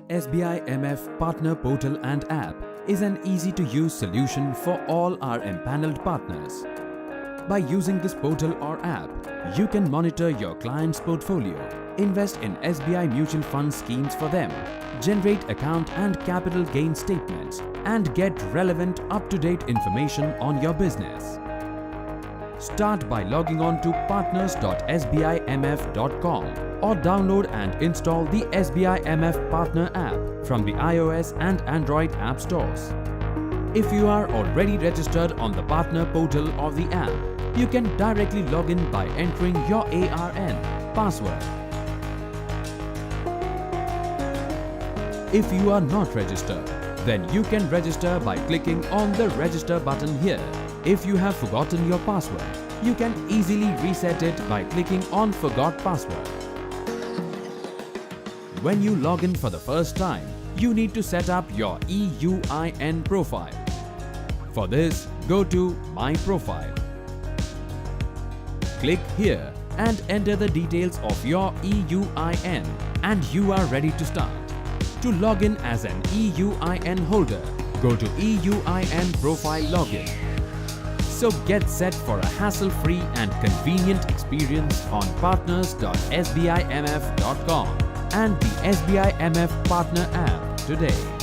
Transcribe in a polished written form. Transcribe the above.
SBI MF Partner Portal and App is an easy-to-use solution for all our empaneled partners. By using this portal or app, you can monitor your client's portfolio, invest in SBI mutual fund schemes for them, generate account and capital gain statements, and get relevant up-to-date information on your business. Start by logging on to partners.sbimf.com or download and install the SBI MF Partner App from the iOS and Android app stores. If you are already registered on the partner portal or the app, you can directly log in by entering your ARN password. If you are not registered, then you can register by clicking on the register button here. If you have forgotten your password, you can easily reset it by clicking on Forgot Password. When you log in for the first time, you need to set up your EUIN profile. For this, go to My Profile. Click here and enter the details of your EUIN and you are ready to start. To log in as an EUIN holder, go to EUIN Profile Login. So get set for a hassle-free and convenient experience on partners.sbimf.com and the SBI MF Partner App today.